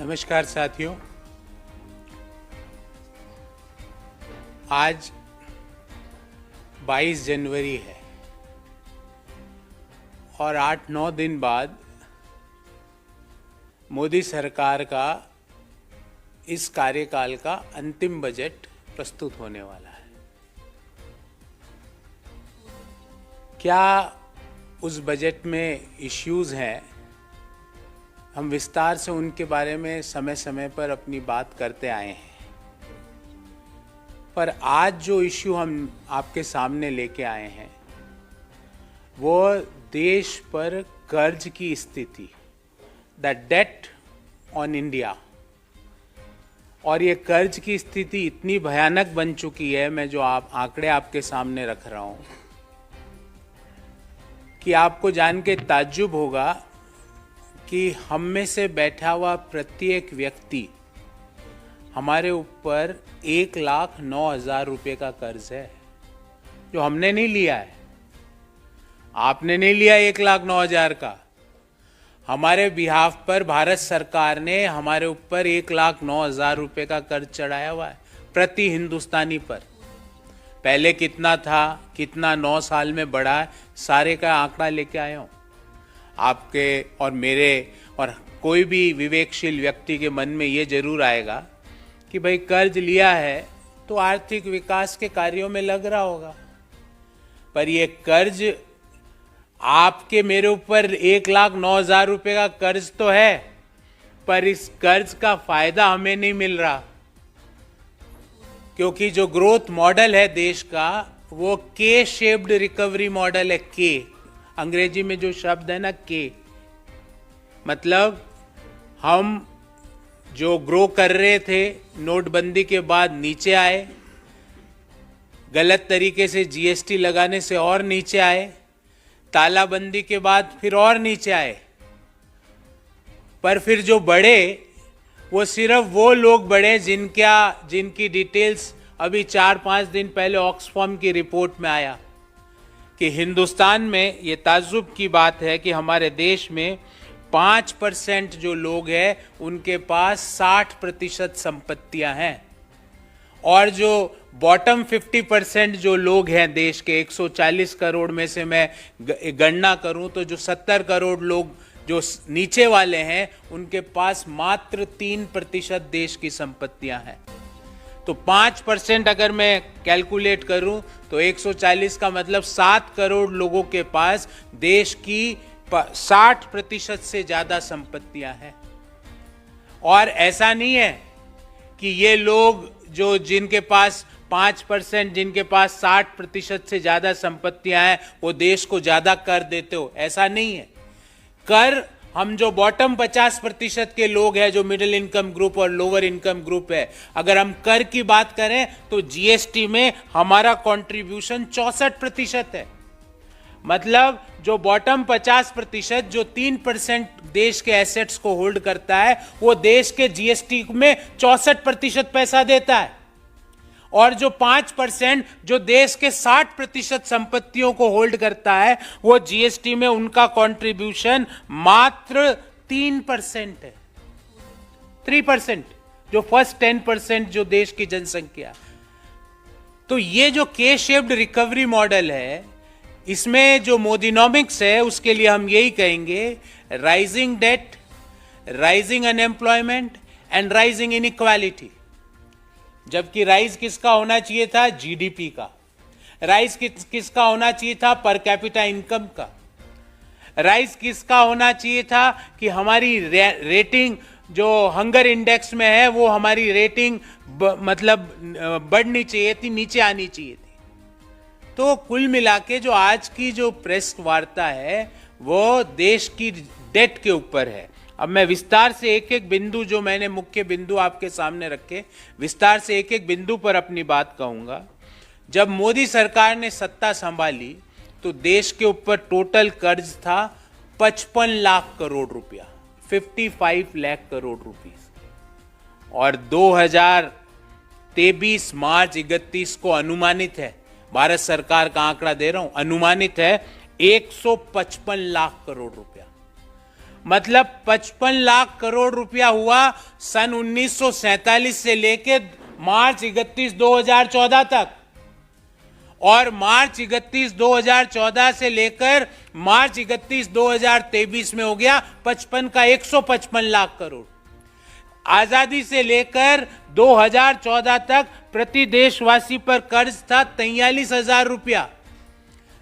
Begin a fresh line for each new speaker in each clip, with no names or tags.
नमस्कार साथियों। आज 22 जनवरी है और 8-9 दिन बाद मोदी सरकार का इस कार्यकाल का अंतिम बजट प्रस्तुत होने वाला है। क्या उस बजट में इश्यूज हैं? हम विस्तार से उनके बारे में समय समय पर अपनी बात करते आए हैं, पर आज जो इश्यू हम आपके सामने लेके आए हैं वो देश पर कर्ज की स्थिति, द डेट ऑन इंडिया। और ये कर्ज की स्थिति इतनी भयानक बन चुकी है, मैं जो आंकड़े आपके सामने रख रहा हूं, कि आपको जान के ताज्जुब होगा कि हम में से बैठा हुआ प्रत्येक व्यक्ति, हमारे ऊपर 1,09,000 रुपये का कर्ज है, जो हमने नहीं लिया है। आपने नहीं लिया 1,09,000 का। हमारे बिहाफ पर भारत सरकार ने हमारे ऊपर 1,09,000 रुपये का कर्ज चढ़ाया हुआ है प्रति हिंदुस्तानी पर। पहले कितना था, कितना 9 साल में बढ़ा है, सारे का आंकड़ा लेके आया हूं। आपके और मेरे और कोई भी विवेकशील व्यक्ति के मन में ये जरूर आएगा कि भाई कर्ज लिया है तो आर्थिक विकास के कार्यों में लग रहा होगा, पर ये कर्ज आपके मेरे ऊपर 1,09,000 रुपये का कर्ज तो है, पर इस कर्ज का फायदा हमें नहीं मिल रहा, क्योंकि जो ग्रोथ मॉडल है देश का वो के शेप्ड रिकवरी मॉडल है। के अंग्रेजी में जो शब्द है ना, के मतलब हम जो ग्रो कर रहे थे नोटबंदी के बाद नीचे आए, गलत तरीके से जीएसटी लगाने से और नीचे आए, तालाबंदी के बाद फिर और नीचे आए, पर फिर जो बढ़े वो सिर्फ वो लोग बढ़े जिनकी डिटेल्स अभी 4-5 दिन पहले ऑक्सफैम की रिपोर्ट में आया कि हिंदुस्तान में, ये ताज्जुब की बात है कि हमारे देश में 5% जो लोग हैं उनके पास 60% संपत्तियां हैं, और जो बॉटम 50% जो लोग हैं देश के 140 करोड़ में से मैं गणना करूं तो जो 70 करोड़ लोग जो नीचे वाले हैं उनके पास मात्र 3% देश की संपत्तियां हैं। तो 5% अगर मैं कैलकुलेट करूं तो 140 का मतलब 7 करोड़ लोगों के पास देश की 60% से ज्यादा संपत्तियां हैं। और ऐसा नहीं है कि ये लोग जो जिनके पास 5%, जिनके पास 60% से ज्यादा संपत्तियां हैं वो देश को ज्यादा कर देते हो, ऐसा नहीं है। कर हम जो बॉटम 50% के लोग हैं, जो मिडिल इनकम ग्रुप और लोअर इनकम ग्रुप है, अगर हम कर की बात करें तो जीएसटी में हमारा कंट्रीब्यूशन 64% है। मतलब जो बॉटम 50%, जो 3% देश के एसेट्स को होल्ड करता है, वो देश के जीएसटी में 64% पैसा देता है, और जो 5% जो देश के 60% संपत्तियों को होल्ड करता है, वो जीएसटी में उनका कंट्रीब्यूशन मात्र 3% है। 3%, जो फर्स्ट 10% जो देश की जनसंख्या। तो ये जो के शेप्ड रिकवरी मॉडल है, इसमें जो मोदीनॉमिक्स है उसके लिए हम यही कहेंगे, rising debt, rising unemployment and rising inequality. जबकि राइज किसका होना चाहिए था? जीडीपी का। राइज किसका होना चाहिए था? पर कैपिटा इनकम का। राइज किसका होना चाहिए था कि हमारी रेटिंग जो हंगर इंडेक्स में है वो हमारी रेटिंग मतलब बढ़नी चाहिए थी, नीचे आनी चाहिए थी। तो कुल मिला के जो आज की जो प्रेस वार्ता है वो देश की डेट के ऊपर है। अब मैं विस्तार से एक एक बिंदु, जो मैंने मुख्य बिंदु आपके सामने रखे, विस्तार से एक एक बिंदु पर अपनी बात कहूंगा। जब मोदी सरकार ने सत्ता संभाली तो देश के ऊपर टोटल कर्ज था 55 लाख करोड़ रुपया, 55 लाख करोड़ रुपीस, और 2023 मार्च 31 को अनुमानित है, भारत सरकार का आंकड़ा दे रहा हूं, अनुमानित है 155 लाख करोड़ रुपया। मतलब 55 लाख करोड़ रुपया हुआ सन 1947 से लेकर मार्च 31 2014 तक, और मार्च 31 2014 से लेकर मार्च 31 2023 में हो गया 55 का 155 लाख करोड़। आजादी से लेकर 2014 तक प्रति देशवासी पर कर्ज था 43,000 रुपया,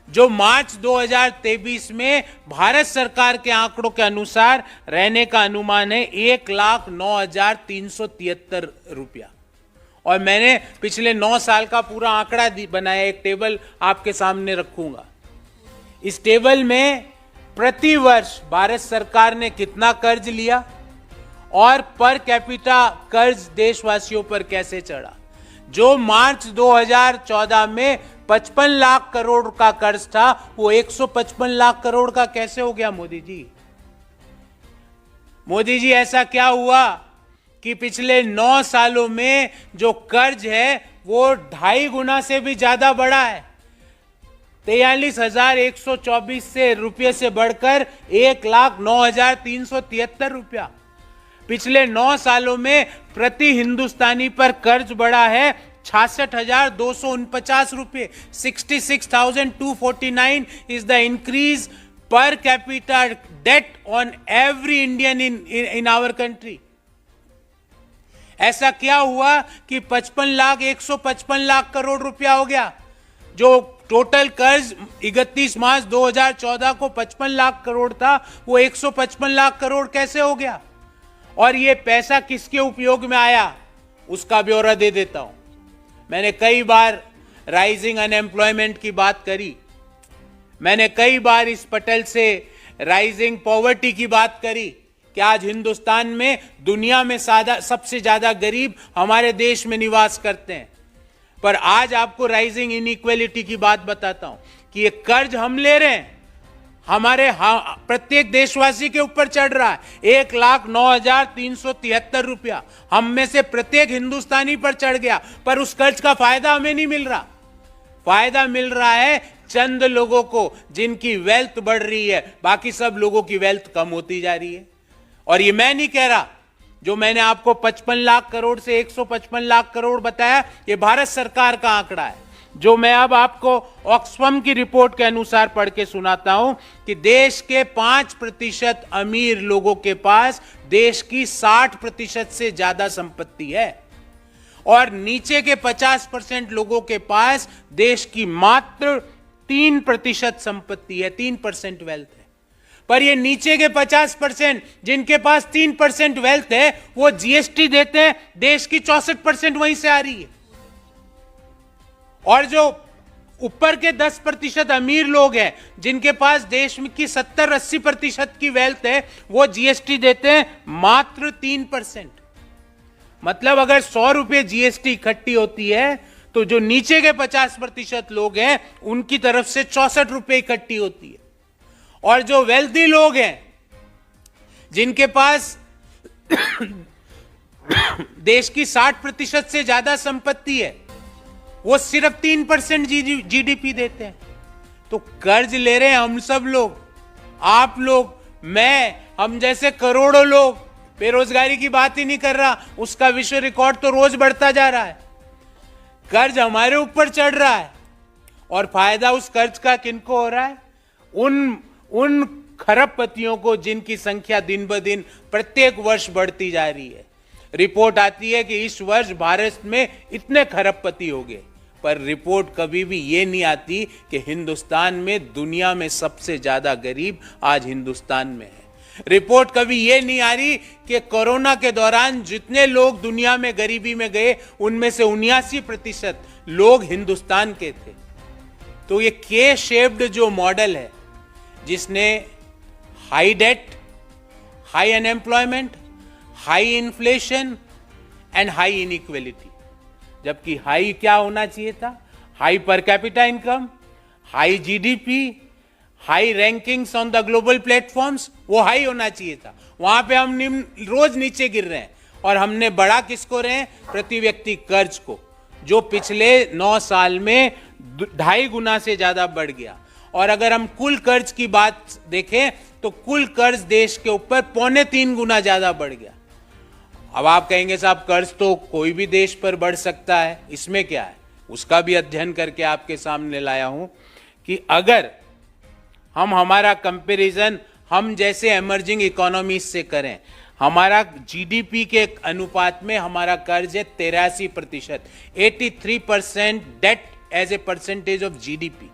जो मार्च 2023 में भारत सरकार के आंकड़ों के अनुसार रहने का अनुमान है 1,09,373 रुपया। और मैंने पिछले 9 साल का पूरा आंकड़ा बनाया, एक टेबल आपके सामने रखूंगा। इस टेबल में प्रति वर्ष भारत सरकार ने कितना कर्ज लिया और पर कैपिटा कर्ज देशवासियों पर कैसे चढ़ा। जो मार्च 2014 में 55 लाख करोड़ का कर्ज था, वो 155 लाख करोड़ का कैसे हो गया मोदी जी? मोदी जी, ऐसा क्या हुआ कि पिछले 9 सालों में जो कर्ज है वो 2.5 गुना से भी ज्यादा बढ़ा है। 43,124 से रुपये से बढ़कर 1,09,373 रुपया। पिछले 9 सालों में प्रति हिंदुस्तानी पर कर्ज बढ़ा है 66,249 रुपये। 66,249 is the increase per capita debt on every Indian in our country. ऐसा क्या हुआ कि 55 लाख 155 लाख करोड़ रुपया हो गया? जो टोटल कर्ज 31 मार्च 2014 को 55 लाख करोड़ था, वो 155 लाख करोड़ कैसे हो गया? और ये पैसा किसके उपयोग में आया, उसका ब्यौरा दे देता हूं। मैंने कई बार राइजिंग अनएम्प्लॉयमेंट की बात करी, मैंने कई बार इस पटल से राइजिंग पॉवर्टी की बात करी कि आज हिंदुस्तान में दुनिया में सबसे ज्यादा गरीब हमारे देश में निवास करते हैं। पर आज आपको राइजिंग इनइक्वालिटी की बात बताता हूं कि ये कर्ज हम ले रहे हैं, हमारे प्रत्येक देशवासी के ऊपर चढ़ रहा है 1,09,373 रुपया। हम में से प्रत्येक हिंदुस्तानी पर चढ़ गया, पर उस कर्ज का फायदा हमें नहीं मिल रहा। फायदा मिल रहा है चंद लोगों को जिनकी वेल्थ बढ़ रही है, बाकी सब लोगों की वेल्थ कम होती जा रही है। और ये मैं नहीं कह रहा, जो मैंने आपको 55 लाख करोड़ से 155 लाख करोड़ बताया, ये भारत सरकार का आंकड़ा है। जो मैं अब आपको ऑक्सफम की रिपोर्ट के अनुसार पढ़ के सुनाता हूं कि देश के 5% अमीर लोगों के पास देश की 60% से ज्यादा संपत्ति है, और नीचे के 50% लोगों के पास देश की मात्र 3% संपत्ति है, 3% वेल्थ है। पर ये नीचे के 50% जिनके पास 3% वेल्थ है, वो जीएसटी देते हैं, देश की 64% वहीं से आ रही है। और जो ऊपर के 10% अमीर लोग हैं, जिनके पास देश में की 70-80% की वेल्थ है, वो जीएसटी देते हैं मात्र 3%। मतलब अगर 100 रुपए जीएसटी इकट्ठी होती है, तो जो नीचे के 50% लोग हैं, उनकी तरफ से 64 रुपए इकट्ठी होती है। और जो वेल्दी लोग हैं, जिनके पास देश की 60% से ज्यादा संपत्ति है, वो सिर्फ 3% जीडीपी देते हैं। तो कर्ज ले रहे हैं हम सब लोग, आप लोग, मैं, हम जैसे करोड़ों लोग। बेरोजगारी की बात ही नहीं कर रहा, उसका विश्व रिकॉर्ड तो रोज बढ़ता जा रहा है। कर्ज हमारे ऊपर चढ़ रहा है, और फायदा उस कर्ज का किनको हो रहा है? उन खरबपतियों को जिनकी संख्या दिन ब दिन प्रत्येक वर्ष बढ़ती जा रही है। रिपोर्ट आती है कि इस वर्ष भारत में इतने खरबपति हो गए, पर रिपोर्ट कभी भी ये नहीं आती कि हिंदुस्तान में दुनिया में सबसे ज्यादा गरीब आज हिंदुस्तान में है। रिपोर्ट कभी ये नहीं आ रही कि कोरोना के दौरान जितने लोग दुनिया में गरीबी में गए, उनमें से 79% लोग हिंदुस्तान के थे। तो ये के शेप्ड जो मॉडल है, जिसने high debt, high unemployment, high inflation and high inequality, जबकि हाई क्या होना चाहिए था? High per capita income, high GDP, high rankings on the global platforms, वो हाई होना चाहिए था। वहां पे हम रोज नीचे गिर रहे हैं, और हमने बढ़ा किसको रहे हैं? प्रति व्यक्ति कर्ज को, जो पिछले 9 साल में 2.5 गुना से ज्यादा बढ़ गया। और अगर हम कुल कर्ज की बात देखें, तो कुल कर्ज देश के ऊपर 3.25 गुना ज्यादा बढ़ गया। अब आप कहेंगे साहब कर्ज तो कोई भी देश पर बढ़ सकता है, इसमें क्या है? उसका भी अध्ययन करके आपके सामने लाया हूं कि अगर हम हमारा कंपैरिजन हम जैसे एमर्जिंग इकोनॉमीज से करें, हमारा जीडीपी के अनुपात में हमारा कर्ज है 83%, 83% debt as a percentage of GDP.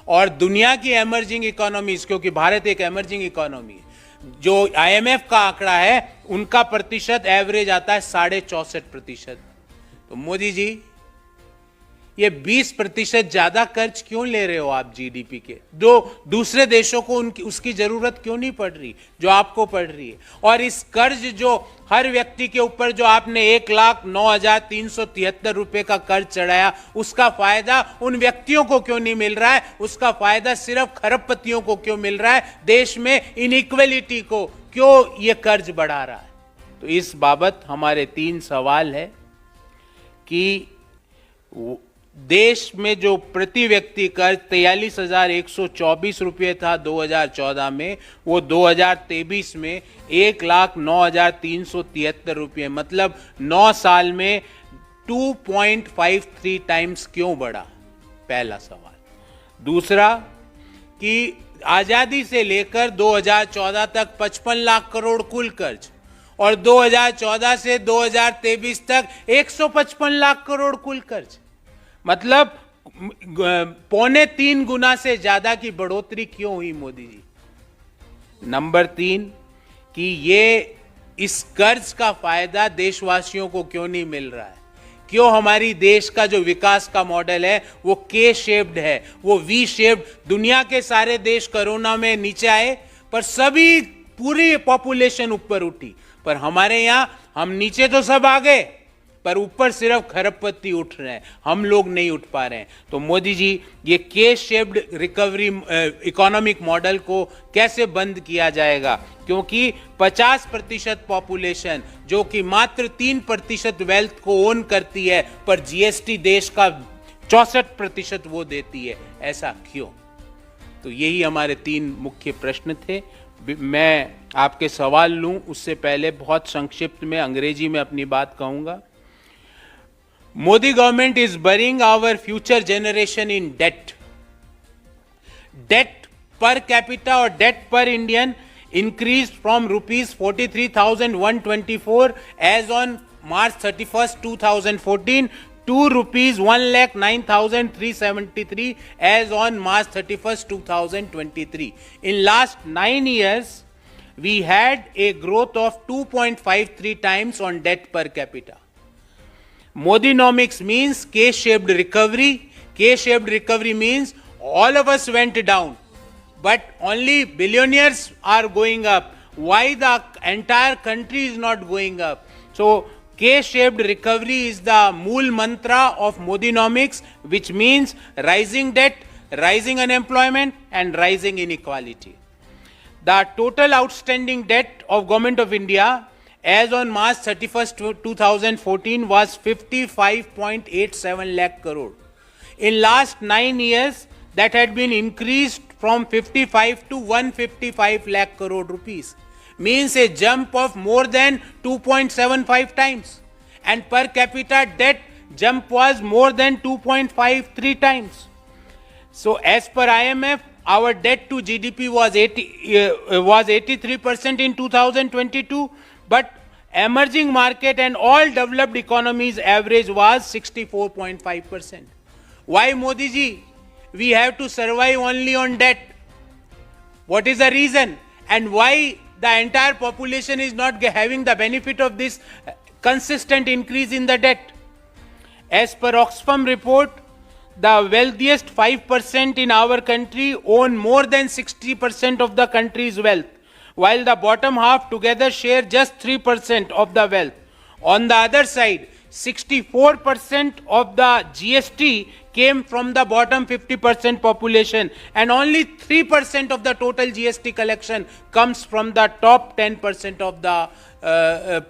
और दुनिया की एमर्जिंग इकोनॉमीज, क्योंकि भारत एक एमर्जिंग इकोनॉमी है, जो आईएमएफ का आंकड़ा है उनका प्रतिशत एवरेज आता है 64%। तो मोदी जी ये 20% ज्यादा कर्ज क्यों ले रहे हो आप जीडीपी के? जो दूसरे देशों को उसकी जरूरत क्यों नहीं पड़ रही जो आपको पड़ रही है? और इस कर्ज जो हर व्यक्ति के ऊपर जो आपने 1,09,373 रुपए का कर्ज चढ़ाया, उसका फायदा उन व्यक्तियों को क्यों नहीं मिल रहा है? उसका फायदा सिर्फ खरबपतियों को क्यों मिल रहा है? देश में इनइक्वलिटी को क्यों ये कर्ज बढ़ा रहा है? तो इस बाबत हमारे 3 सवाल है कि देश में जो प्रति व्यक्ति कर्ज 43,124 रुपये था 2014 में, वो 2023 में 1,09,373 रुपये, मतलब 9 साल में 2.53 टाइम्स क्यों बढ़ा? पहला सवाल। दूसरा कि आजादी से लेकर 2014 तक 55 लाख करोड़ कुल कर्ज, और 2014 से 2023 तक 155 लाख करोड़ कुल कर्ज, मतलब 3.25 गुना से ज्यादा की बढ़ोतरी क्यों हुई मोदी जी? नंबर 3 कि ये इस कर्ज का फायदा देशवासियों को क्यों नहीं मिल रहा है? क्यों हमारी देश का जो विकास का मॉडल है वो के शेप्ड है, वो वी शेप्ड? दुनिया के सारे देश कोरोना में नीचे आए पर सभी पूरी पॉपुलेशन ऊपर उठी, पर हमारे यहां हम नीचे तो सब आ गए पर ऊपर सिर्फ खरबपति उठ रहे हैं, हम लोग नहीं उठ पा रहे हैं। तो मोदी जी ये के शेप्ड रिकवरी इकोनॉमिक मॉडल को कैसे बंद किया जाएगा? क्योंकि 50% पॉपुलेशन जो कि मात्र 3% वेल्थ को ओन करती है, पर जीएसटी देश का 64% वो देती है, ऐसा क्यों? तो यही हमारे 3 मुख्य प्रश्न थे। मैं आपके सवाल लूं उससे पहले बहुत संक्षिप्त में अंग्रेजी में अपनी बात कहूंगा। Modi government is burying our future generation in debt. Debt per capita or debt per Indian increased from rupees 43,124 as on March 31st, 2014 to rupees 1,09,373 as on March 31st, 2023. In last 9 years, we had a growth of 2.53 times on debt per capita. Modinomics means K-shaped recovery. K-shaped recovery means all of us went down, but only billionaires are going up. Why the entire country is not going up? So K-shaped recovery is the mool mantra of Modinomics, which means rising debt, rising unemployment, and rising inequality. The total outstanding debt of Government of India as on March 31st, 2014 was 55.87 lakh crore. In last 9 years, that had been increased from 55 to 155 lakh crore rupees. Means a jump of more than 2.75 times. And per capita debt jump was more than 2.53 times. So as per IMF, our debt to GDP was 83% in 2022. But emerging market and all developed economies average was 64.5%. Why, Modi ji, we have to survive only on debt? What is the reason? And why the entire population is not having the benefit of this consistent increase in the debt? As per Oxfam report, the wealthiest 5% in our country own more than 60% of the country's wealth, while the bottom half together share just 3% of the wealth. On the other side, 64% of the GST came from the bottom 50% population, and only 3% of the total GST collection comes from the top 10% of the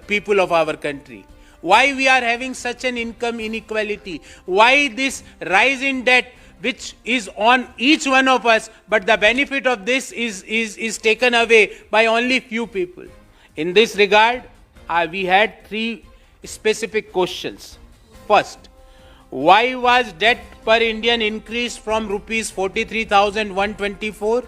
people of our country. Why we are having such an income inequality? Why this rise in debt? which is on each one of us, but the benefit of this is taken away by only few people. In this regard, we had three specific questions. First, why was debt per Indian increased from rupees 43,124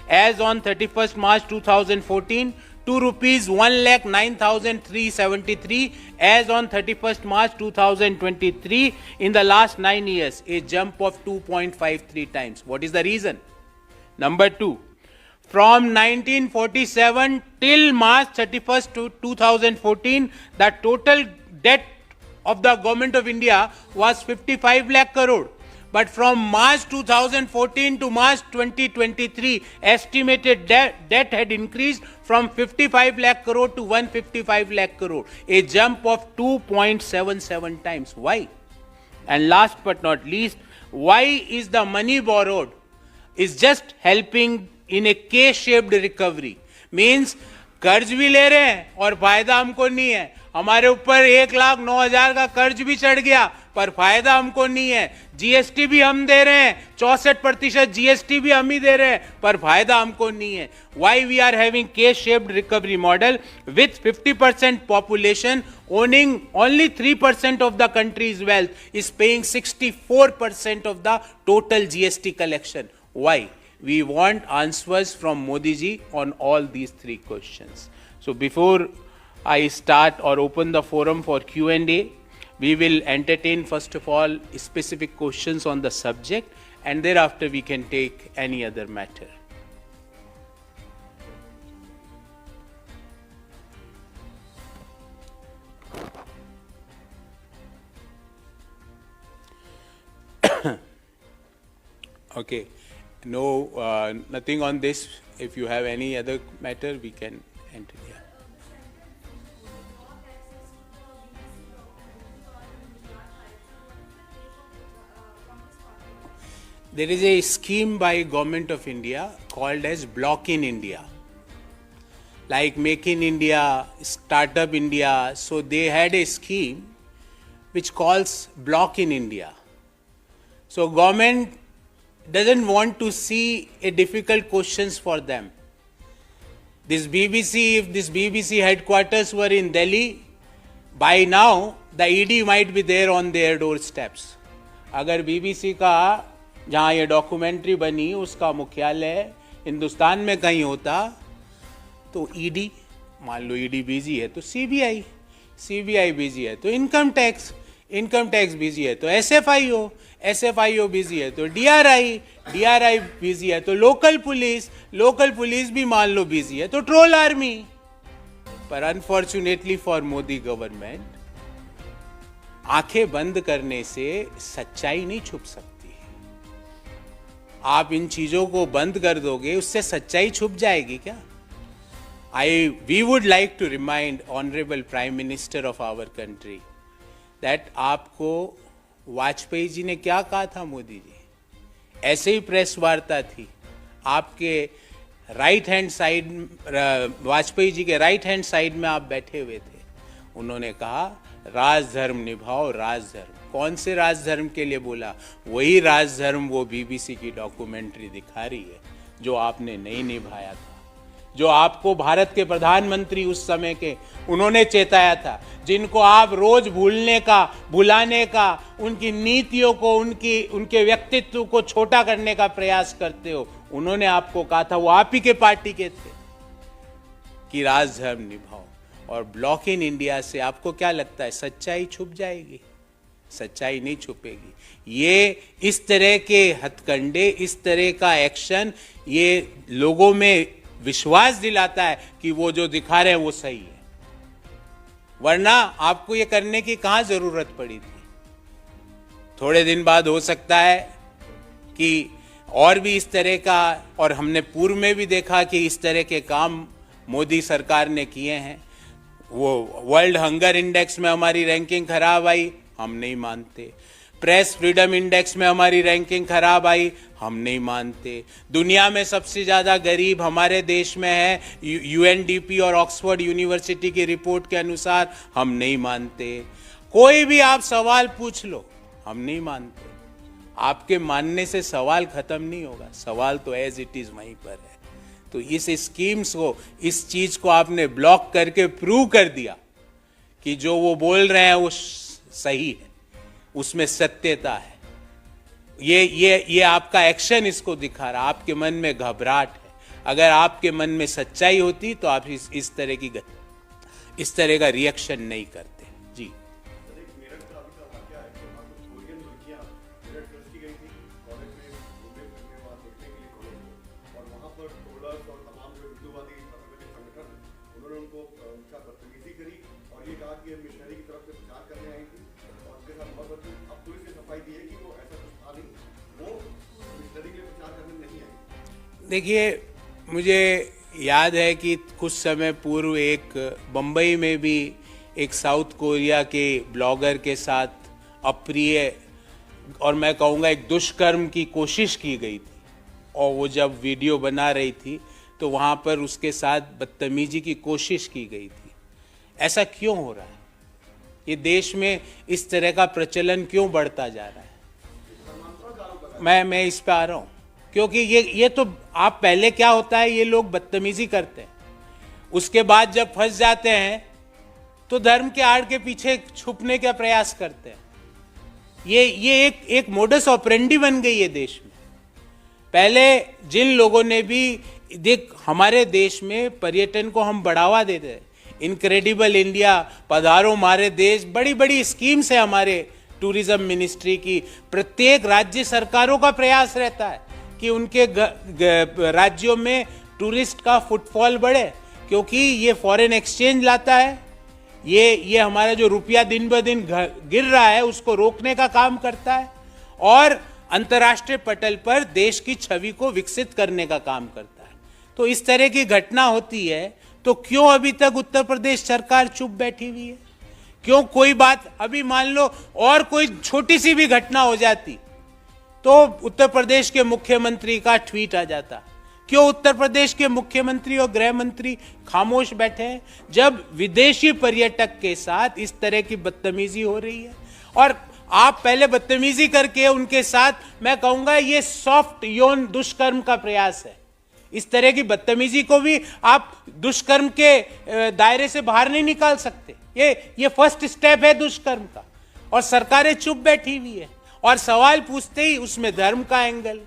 as on 31st March 2014 to rupees 1,09,373 as on 31st March 2023 in the last 9 years, a jump of 2.53 times. What is the reason? Number two, from 1947 till March 31st, 2014, the total debt of the government of India was 55 lakh crore. But from March 2014 to March 2023, estimated debt had increased from 55 lakh crore to 155 lakh crore, a jump of 2.77 times. Why? And last but not least, why is the money borrowed is just helping in a K-shaped recovery? Means कर्ज भी ले रहे हैं और फायदा हमको नहीं है. हमारे ऊपर 1,09,000 का कर्ज भी चढ़ गया पर फायदा हमको नहीं है. जीएसटी भी हम दे रहे हैं, 64% जीएसटी भी हम ही दे रहे हैं पर फायदा हमको नहीं है. Why we are having K-shaped recovery model with 50% population owning only 3% of the country's wealth is paying 64% of the total GST collection. Why? We want answers from Modi ji on all these three questions. So before I start or open the forum for Q&A, we will entertain first of all specific questions on the subject and thereafter we can take any other matter. Okay. No, nothing on this. If you have any other matter, we can enter here. There is a scheme by Government of India called as Block in India. Like Make in India, Startup India. So they had a scheme which calls Block in India. So government doesn't want to see a difficult questions for them. This BBC, if this BBC headquarters were in Delhi, by now the ED might be there on their doorsteps. अगर BBC का जहाँ ये documentary बनी उसका मुख्यालय हिंदुस्तान में कहीं होता तो ईडी, मान लो ईडी बिजी है तो सीबीआई बिजी है तो इनकम टैक्स बिजी है तो एसएफआईओ बिजी है तो डीआरआई बिजी है तो लोकल पुलिस भी मान लो बिजी है तो ट्रोल आर्मी. पर अनफॉर्चुनेटली फॉर मोदी गवर्नमेंट, आंखें बंद करने से सच्चाई नहीं छुप सकती. आप इन चीजों को बंद कर दोगे उससे सच्चाई छुप जाएगी क्या? We would like to remind Honorable Prime Minister of our country that आपको वाजपेयी जी ने क्या कहा था मोदी जी? ऐसे ही प्रेस वार्ता थी, आपके right hand side, Vajpayee ji के राइट हैंड साइड में आप बैठे हुए थे. उन्होंने कहा राजधर्म निभाओ राजधर्म. कौन से राजधर्म के लिए बोला? वही राजधर्म वो बीबीसी की डॉक्यूमेंट्री दिखा रही है जो आपने नहीं निभाया था, जो आपको भारत के प्रधानमंत्री उस समय के उन्होंने चेताया था, जिनको आप रोज भुलाने का, उनकी नीतियों को, उनके व्यक्तित्व को छोटा करने का प्रयास करते हो. उन्होंने आपको कहा था, वो आप ही के पार्टी के थे, कि राजधर्म निभाओ. और ब्लॉक इन इंडिया से आपको क्या लगता है सच्चाई छुप जाएगी? सच्चाई नहीं छुपेगी. ये इस तरह के हथकंडे, इस तरह का एक्शन, ये लोगों में विश्वास दिलाता है कि वो जो दिखा रहे हैं वो सही है. वरना आपको ये करने की कहां जरूरत पड़ी थी? थोड़े दिन बाद हो सकता है कि और भी इस तरह का, और हमने पूर्व में भी देखा कि इस तरह के काम मोदी सरकार ने किए हैं. वो वर्ल्ड हंगर इंडेक्स में हमारी रैंकिंग खराब आई, हम नहीं मानते. प्रेस फ्रीडम इंडेक्स में हमारी रैंकिंग खराब आई, हम नहीं मानते. दुनिया में सबसे ज्यादा गरीब हमारे देश में है, यूएनडीपी और ऑक्सफोर्ड यूनिवर्सिटी की रिपोर्ट के अनुसार, हम नहीं मानते. कोई भी आप सवाल पूछ लो, हम नहीं मानते. आपके मानने से सवाल खत्म नहीं होगा, सवाल तो एज इट इज वहीं पर है। तो इस स्कीम्स को, इस चीज को आपने ब्लॉक करके प्रूव कर दिया कि जो वो बोल रहे हैं वो सही है, उसमें सत्यता है। ये आपका एक्शन इसको दिखा रहा, आपके मन में घबराहट है। अगर आपके मन में सच्चाई होती तो आप इस तरह का रिएक्शन नहीं करते। जी, देखिए, मुझे याद है कि कुछ समय पूर्व एक बम्बई में भी एक साउथ कोरिया के ब्लॉगर के साथ अप्रिय और मैं कहूँगा एक दुष्कर्म की कोशिश की गई थी, और वो जब वीडियो बना रही थी तो वहाँ पर उसके साथ बदतमीजी की कोशिश की गई थी। ऐसा क्यों हो रहा है? ये देश में इस तरह का प्रचलन क्यों बढ़ता जा रहा है? मैं इस पे आ रहा हूँ, क्योंकि ये तो आप पहले क्या होता है, ये लोग बदतमीजी करते हैं, उसके बाद जब फंस जाते हैं तो धर्म के आड़ के पीछे छुपने का प्रयास करते हैं। ये एक मोडस ऑपरेंडी बन गई है देश में। पहले जिन लोगों ने भी देख, हमारे देश में पर्यटन को हम बढ़ावा देते हैं, इनक्रेडिबल इंडिया, पधारो हमारे देश, बड़ी बड़ी स्कीम्स है हमारे टूरिज्म मिनिस्ट्री की। प्रत्येक राज्य सरकारों का प्रयास रहता है कि उनके राज्यों में टूरिस्ट का फुटफॉल बढ़े, क्योंकि ये फॉरेन एक्सचेंज लाता है, ये हमारा जो रुपया दिन ब दिन गिर रहा है उसको रोकने का काम करता है, और अंतर्राष्ट्रीय पटल पर देश की छवि को विकसित करने का काम करता है। तो इस तरह की घटना होती है तो क्यों अभी तक उत्तर प्रदेश सरकार चुप बैठी हुई है? क्यों कोई बात, अभी मान लो और कोई छोटी सी भी घटना हो जाती तो उत्तर प्रदेश के मुख्यमंत्री का ट्वीट आ जाता। क्यों उत्तर प्रदेश के मुख्यमंत्री और गृह मंत्री खामोश बैठे हैं जब विदेशी पर्यटक के साथ इस तरह की बदतमीजी हो रही है? और आप पहले बदतमीजी करके उनके साथ, मैं कहूंगा ये सॉफ्ट यौन दुष्कर्म का प्रयास है। इस तरह की बदतमीजी को भी आप दुष्कर्म के दायरे से बाहर नहीं निकाल सकते। ये फर्स्ट स्टेप है दुष्कर्म का, और सरकारें चुप बैठी हुई है। और सवाल पूछते ही उसमें धर्म का एंगल,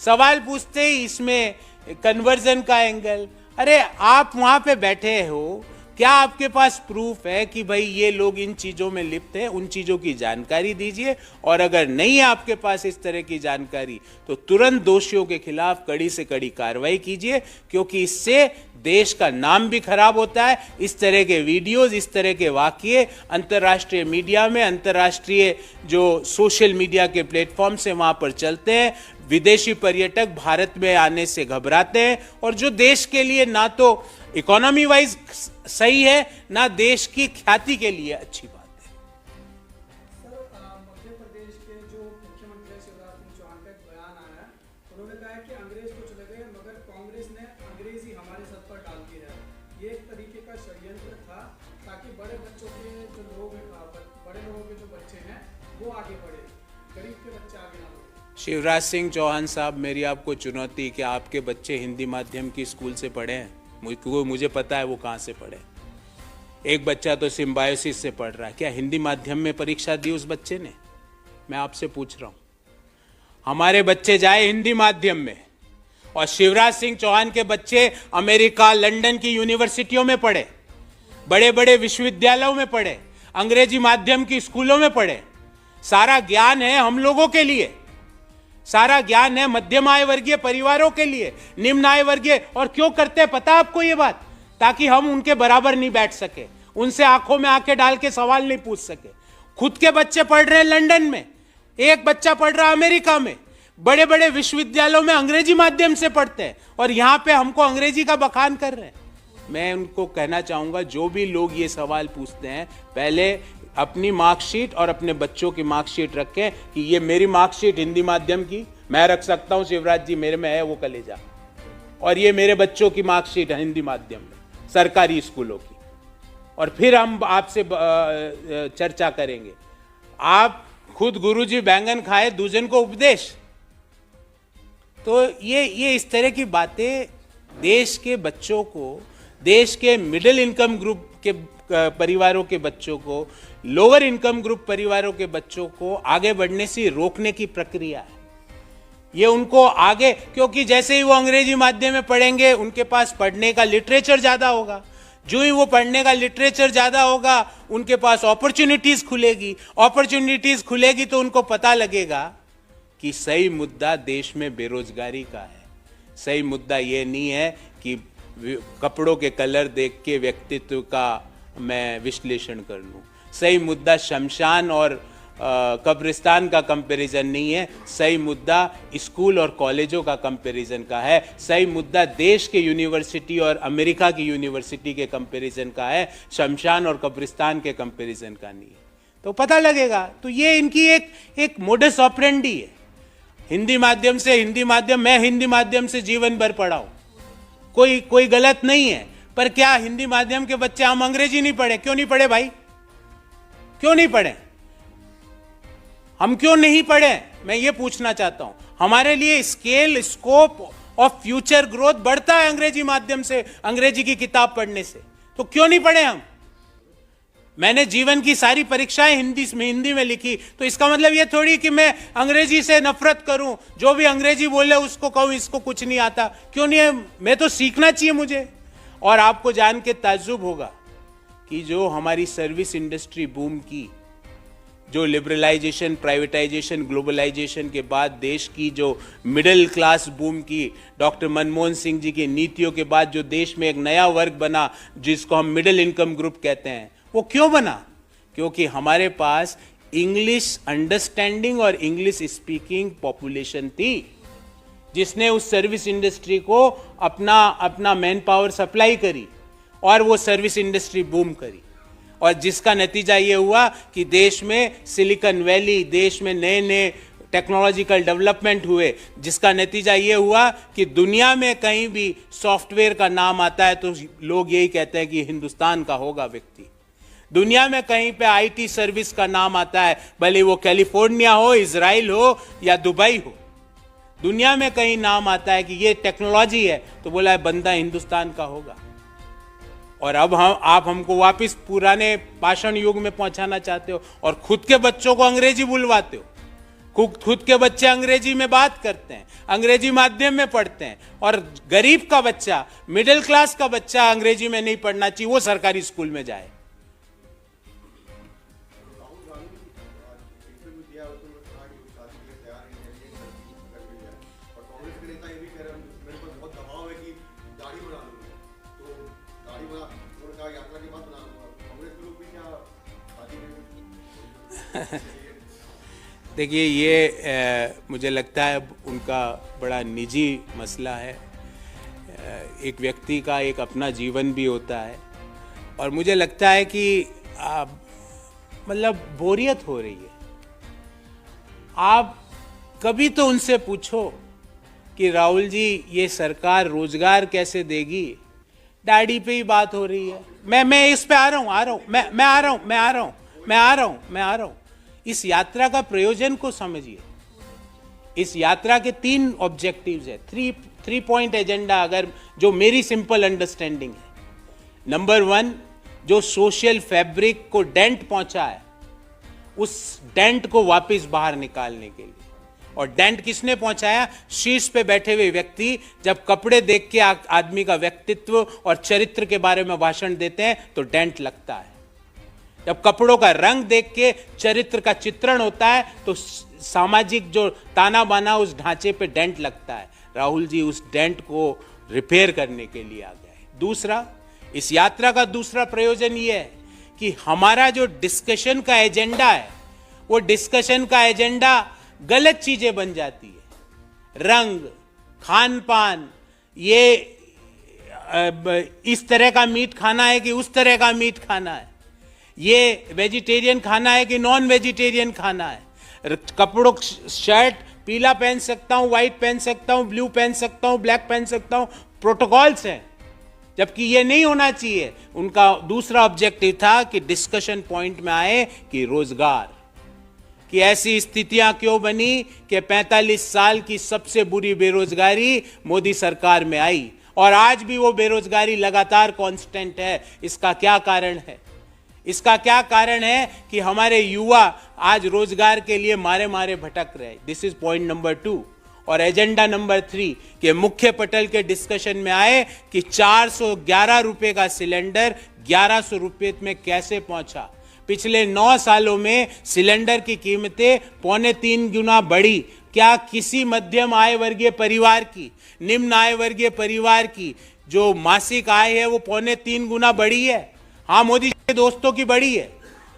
सवाल पूछते ही इसमें कन्वर्जन का एंगल। अरे आप वहां पे बैठे हो, क्या आपके पास प्रूफ है कि भाई ये लोग इन चीजों में लिप्त हैं? उन चीजों की जानकारी दीजिए, और अगर नहीं है आपके पास इस तरह की जानकारी तो तुरंत दोषियों के खिलाफ कड़ी से कड़ी कार्रवाई कीजिए, क्योंकि इससे देश का नाम भी खराब होता है। इस तरह के वीडियोस, इस तरह के वाकये अंतर्राष्ट्रीय मीडिया में, अंतर्राष्ट्रीय जो सोशल मीडिया के प्लेटफॉर्म से वहां पर चलते हैं, विदेशी पर्यटक भारत में आने से घबराते हैं, और जो देश के लिए ना तो इकोनॉमी वाइज सही है ना देश की ख्याति के लिए अच्छी बात है।
सर, मध्य प्रदेश के जो मुख्यमंत्री शिवराज सिंह चौहान का एक बयान आया है, उन्होंने कहा है कि अंग्रेज तो चले गए मगर कांग्रेस ने अंग्रेजी हमारे सर पर डाल दी है। ये एक तरीके का षड्यंत्र था ताकि बड़े बच्चों के जो लोग बड़े लोगों के जो बच्चे हैं वो आगे बढ़े, गरीब के बच्चे आगे ना बढ़े।
शिवराज सिंह चौहान साहब, मेरी आपको चुनौती कि आपके बच्चे हिंदी माध्यम की स्कूल से पढ़े हैं? मुझे पता है वो कहाँ से पढ़े। एक बच्चा तो सिम्बायोसिस से पढ़ रहा है, क्या हिंदी माध्यम में परीक्षा दी उस बच्चे ने? मैं आपसे पूछ रहा हूँ। हमारे बच्चे जाए हिंदी माध्यम में, और शिवराज सिंह चौहान के बच्चे अमेरिका, लंदन की यूनिवर्सिटियों में पढ़े, बड़े बड़े विश्वविद्यालयों में पढ़े, अंग्रेजी माध्यम की स्कूलों में पढ़े। सारा ज्ञान है हम लोगों के लिए, सारा ज्ञान है मध्यम आय वर्गीय परिवारों के लिए, निम्न आय वर्गीय। और क्यों करते हैं पता आपको ये बात? ताकि हम उनके बराबर नहीं बैठ सके, उनसे आंखों में आंखें डाल के सवाल नहीं पूछ सके। खुद के बच्चे पढ़ रहे हैं लंदन में, एक बच्चा पढ़ रहा है अमेरिका में, बड़े बड़े विश्वविद्यालयों में अंग्रेजी माध्यम से पढ़ते हैं, और यहां पे हमको अंग्रेजी का बखान कर रहे हैं। मैं उनको कहना चाहूंगा, जो भी लोग ये सवाल पूछते हैं, पहले अपनी मार्कशीट और अपने बच्चों की मार्कशीट रखें कि ये मेरी मार्कशीट हिंदी माध्यम की मैं रख सकता हूं, शिवराज जी मेरे में है वो कलेजा, और ये मेरे बच्चों की मार्कशीट है हिंदी माध्यम में सरकारी स्कूलों की, और फिर हम आपसे चर्चा करेंगे। आप खुद गुरुजी बैंगन खाए, दूजन को उपदेश। तो ये इस तरह की बातें देश के बच्चों को, देश के मिडिल इनकम ग्रुप के परिवारों के बच्चों को, लोअर इनकम ग्रुप परिवारों के बच्चों को आगे बढ़ने से रोकने की प्रक्रिया है। ये उनको आगे, क्योंकि जैसे ही वो अंग्रेजी माध्यम में पढ़ेंगे उनके पास पढ़ने का लिटरेचर ज्यादा होगा, जो ही वो पढ़ने का लिटरेचर ज्यादा होगा उनके पास अपॉर्चुनिटीज खुलेगी, अपॉर्चुनिटीज खुलेगी तो उनको पता लगेगा कि सही मुद्दा देश में बेरोजगारी का है। सही मुद्दा ये नहीं है कि कपड़ों के कलर देख के व्यक्तित्व का मैं विश्लेषण कर लूं। सही मुद्दा शमशान और कब्रिस्तान का कंपैरिजन नहीं है। सही मुद्दा स्कूल और कॉलेजों का कंपैरिजन का है। सही मुद्दा देश के यूनिवर्सिटी और अमेरिका की यूनिवर्सिटी के कंपैरिजन का है, शमशान और कब्रिस्तान के कंपैरिजन का नहीं है। तो पता लगेगा। तो ये इनकी एक मोडस ऑपरेंडी है। हिंदी माध्यम मैं हिंदी माध्यम से जीवन भर पढ़ा हूं, कोई गलत नहीं है। पर क्या हिंदी माध्यम के बच्चे हम अंग्रेजी नहीं पढ़े? क्यों नहीं पढ़े भाई? क्यों नहीं पढ़े? हम क्यों नहीं पढ़े? मैं ये पूछना चाहता हूं। हमारे लिए स्कोप ऑफ फ्यूचर ग्रोथ बढ़ता है अंग्रेजी माध्यम से, अंग्रेजी की किताब पढ़ने से। तो क्यों नहीं पढ़े हम? मैंने जीवन की सारी परीक्षाएं हिंदी में लिखी, तो इसका मतलब ये थोड़ी कि मैं अंग्रेजी से नफरत करूं, जो भी अंग्रेजी बोले उसको कहूं इसको कुछ नहीं आता। क्यों नहीं है? मैं तो सीखना चाहिए मुझे। और आपको जान के ताज्जुब होगा कि जो हमारी सर्विस इंडस्ट्री बूम की, जो लिबरलाइजेशन, प्राइवेटाइजेशन, ग्लोबलाइजेशन के बाद देश की जो मिडिल क्लास बूम की, डॉक्टर मनमोहन सिंह जी की नीतियों के बाद जो देश में एक नया वर्ग बना जिसको हम मिडिल इनकम ग्रुप कहते हैं, वो क्यों बना? क्योंकि हमारे पास इंग्लिश अंडरस्टैंडिंग और इंग्लिश स्पीकिंग पॉपुलेशन थी, जिसने उस सर्विस इंडस्ट्री को अपना मैन पावर सप्लाई करी और वो सर्विस इंडस्ट्री बूम करी। और जिसका नतीजा ये हुआ कि देश में सिलिकॉन वैली, देश में नए नए टेक्नोलॉजिकल डेवलपमेंट हुए, जिसका नतीजा ये हुआ कि दुनिया में कहीं भी सॉफ्टवेयर का नाम आता है तो लोग यही कहते हैं कि हिंदुस्तान का होगा व्यक्ति। दुनिया में कहीं पे आईटी सर्विस का नाम आता है, भले वो कैलिफोर्निया हो, इजराइल हो या दुबई हो, दुनिया में कहीं नाम आता है कि ये टेक्नोलॉजी है तो बोला है बंदा हिंदुस्तान का होगा। और अब आप हमको वापस पुराने पाषाण युग में पहुंचाना चाहते हो और खुद के बच्चों को अंग्रेजी बुलवाते हो। खुद के बच्चे अंग्रेजी में बात करते हैं, अंग्रेजी माध्यम में पढ़ते हैं, और गरीब का बच्चा, मिडिल क्लास का बच्चा अंग्रेजी में नहीं पढ़ना चाहिए, वो सरकारी स्कूल में जाए। देखिए, ये मुझे लगता है उनका बड़ा निजी मसला है। एक व्यक्ति का एक अपना जीवन भी होता है, और मुझे लगता है कि मतलब बोरियत हो रही है। आप कभी तो उनसे पूछो कि राहुल जी ये सरकार रोजगार कैसे देगी? दाढ़ी पे ही बात हो रही है। मैं इस पे आ रहा हूं। इस यात्रा का प्रयोजन को समझिए। इस यात्रा के 3 ऑब्जेक्टिव्स है, 3 पॉइंट एजेंडा, अगर जो मेरी सिंपल अंडरस्टैंडिंग है। नंबर 1, जो सोशल फैब्रिक को डेंट पहुंचा है, उस डेंट को वापस बाहर निकालने के लिए। और डेंट किसने पहुंचाया? शीर्ष पे बैठे हुए व्यक्ति जब कपड़े देख के आदमी का व्यक्तित्व और चरित्र के बारे में भाषण देते हैं तो डेंट लगता है। जब कपड़ों का रंग देख के चरित्र का चित्रण होता है तो सामाजिक जो ताना बाना उस ढांचे पे डेंट लगता है। राहुल जी उस डेंट को रिपेयर करने के लिए आ गए। दूसरा, इस यात्रा का दूसरा प्रयोजन यह है कि हमारा जो डिस्कशन का एजेंडा है, वो डिस्कशन का एजेंडा गलत चीजें बन जाती है। रंग, खान पान, ये इस तरह का मीट खाना है कि उस तरह का मीट खाना है, ये वेजिटेरियन खाना है कि नॉन वेजिटेरियन खाना है, कपड़ों, शर्ट पीला पहन सकता हूं, व्हाइट पहन सकता हूं, ब्लू पहन सकता हूं, ब्लैक पहन सकता हूं, प्रोटोकॉल्स हैं, जबकि ये नहीं होना चाहिए। उनका दूसरा ऑब्जेक्टिव था कि डिस्कशन पॉइंट में आए कि रोजगार, कि ऐसी स्थितियां क्यों बनी कि 45 साल की सबसे बुरी बेरोजगारी मोदी सरकार में आई और आज भी वो बेरोजगारी लगातार कांस्टेंट है। इसका क्या कारण है? इसका क्या कारण है कि हमारे युवा आज रोजगार के लिए मारे मारे भटक रहे। This is point number 2। और एजेंडा नंबर 3 के मुख्य पटल के डिस्कशन में आए कि 411 रुपए का सिलेंडर 1100 रुपए में कैसे पहुंचा। पिछले 9 सालों में सिलेंडर की कीमतें 2.25 गुना बढ़ी। क्या किसी मध्यम आय वर्गीय परिवार की, निम्न आय वर्गीय परिवार की जो मासिक आय है वो 2.25 गुना बढ़ी है? हाँ, मोदी जी के दोस्तों की बढ़ी है,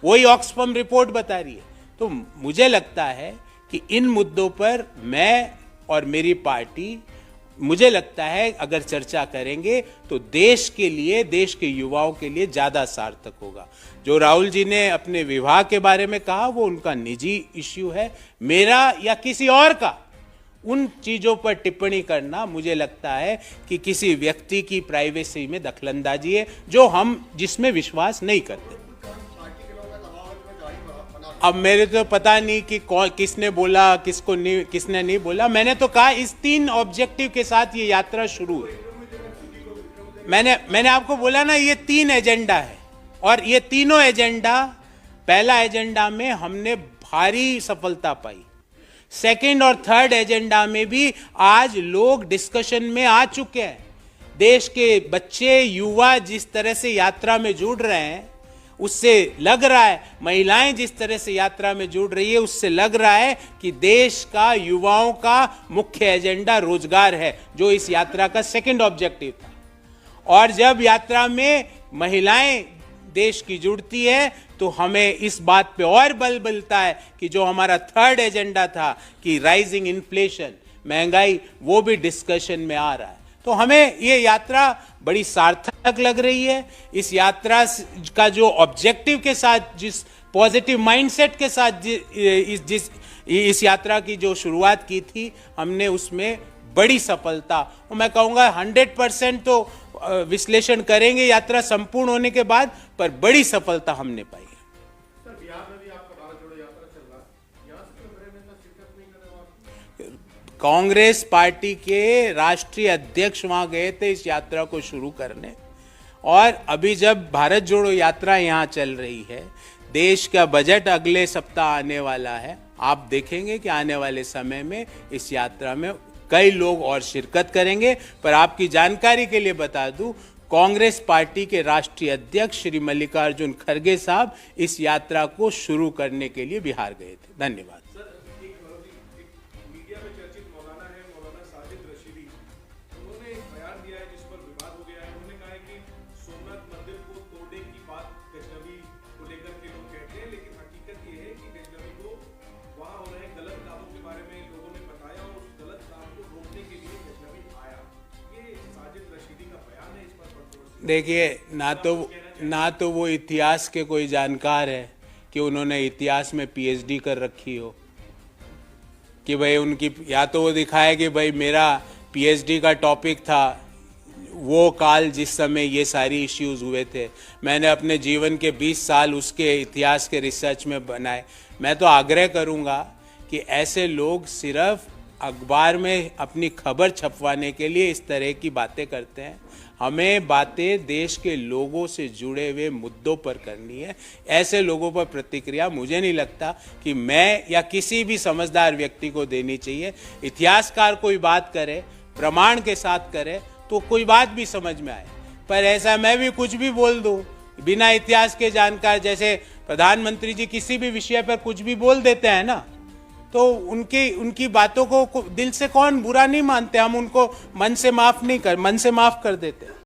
वही ऑक्सफम रिपोर्ट बता रही है। तो मुझे लगता है कि इन मुद्दों पर मैं और मेरी पार्टी, मुझे लगता है अगर चर्चा करेंगे तो देश के लिए, देश के युवाओं के लिए ज्यादा सार्थक होगा। जो राहुल जी ने अपने विवाह के बारे में कहा वो उनका निजी इश्यू है। मेरा या किसी और का उन चीजों पर टिप्पणी करना मुझे लगता है कि किसी व्यक्ति की प्राइवेसी में दखलंदाजी है, जो हम जिसमें विश्वास नहीं करते। अब मेरे तो पता नहीं कि किसने बोला, किसको नहीं, किसने नहीं बोला। मैंने तो कहा इस 3 ऑब्जेक्टिव के साथ ये यात्रा शुरू हुई। मैंने आपको बोला ना, ये 3 एजेंडा है और ये तीनों एजेंडा, पहला एजेंडा में हमने भारी सफलता पाई, सेकंड और थर्ड एजेंडा में भी आज लोग डिस्कशन में आ चुके हैं। देश के बच्चे, युवा जिस तरह से यात्रा में जुड़ रहे हैं उससे लग रहा है, महिलाएं जिस तरह से यात्रा में जुड़ रही है उससे लग रहा है कि देश का, युवाओं का मुख्य एजेंडा रोजगार है, जो इस यात्रा का सेकंड ऑब्जेक्टिव था। और जब यात्रा में महिलाएं देश की जुड़ती है तो हमें इस बात पे और बल मिलता है कि जो हमारा थर्ड एजेंडा था कि राइजिंग इन्फ्लेशन, महंगाई, वो भी डिस्कशन में आ रहा है। तो हमें ये यात्रा बड़ी सार्थक लग रही है। इस यात्रा का जो ऑब्जेक्टिव के साथ, जिस पॉजिटिव माइंडसेट के साथ इस यात्रा की जो शुरुआत की थी, हमने उसमें बड़ी सफलता, मैं कहूँगा 100% तो विश्लेषण करेंगे यात्रा संपूर्ण होने के बाद, पर बड़ी सफलता हमने पाई है।
सर, बिहार में भी आपका भारत जोड़ो यात्रा चल रहा है, यहाँ से तो में शिरकत नहीं कर रहे हो।
कांग्रेस पार्टी के राष्ट्रीय अध्यक्ष वहां गए थे इस यात्रा को शुरू करने, और अभी जब भारत जोड़ो यात्रा यहाँ चल रही है, देश का बजट अगले सप्ताह आने वाला है, आप देखेंगे कि आने वाले समय में इस यात्रा में कई लोग और शिरकत करेंगे। पर आपकी जानकारी के लिए बता दूं, कांग्रेस पार्टी के राष्ट्रीय अध्यक्ष श्री मल्लिकार्जुन खड़गे साहब इस यात्रा को शुरू करने के लिए बिहार गए थे। धन्यवाद।
सर, एक मीडिया में चर्चित मौलाना है, मौलाना साजिद रशीदी, उन्होंने एक बयान दिया है जिस पर विवाद हो गया है। उन्होंने कहा है कि सोमनाथ मंदिर को तोड़ने की बात गजनवी को लेकर के लोग कहते हैं, लेकिन हकीकत ये है कि गजनवी को वहां हो रहे गलत कामों के बारे में लोगों ने बताया और उस गलत काम को रोकने के लिए गजनवी आया। ये साजिद रशीदी का बयान है, इस पर
देखिए, ना तो वो इतिहास के कोई जानकार है कि उन्होंने इतिहास में पीएचडी कर रखी हो, कि भाई उनकी, या तो वो दिखाए कि भाई मेरा पीएचडी का टॉपिक था वो काल जिस समय ये सारी इश्यूज हुए थे। मैंने अपने जीवन के 20 साल उसके इतिहास के रिसर्च में बनाए। मैं तो आग्रह करूँगा कि ऐसे लोग सिर्फ अखबार में अपनी खबर छपवाने के लिए इस तरह की बातें करते हैं। हमें बातें देश के लोगों से जुड़े हुए मुद्दों पर करनी है। ऐसे लोगों पर प्रतिक्रिया मुझे नहीं लगता कि मैं या किसी भी समझदार व्यक्ति को देनी चाहिए। इतिहासकार कोई बात करे, प्रमाण के साथ करे, तो कोई बात भी समझ में आए। पर ऐसा मैं भी कुछ भी बोल दूं बिना इतिहास के जानकार, जैसे प्रधानमंत्री जी किसी भी विषय पर कुछ भी बोल देते हैं ना, तो उनकी बातों को दिल से कौन बुरा नहीं मानते, हम उनको मन से माफ कर देते।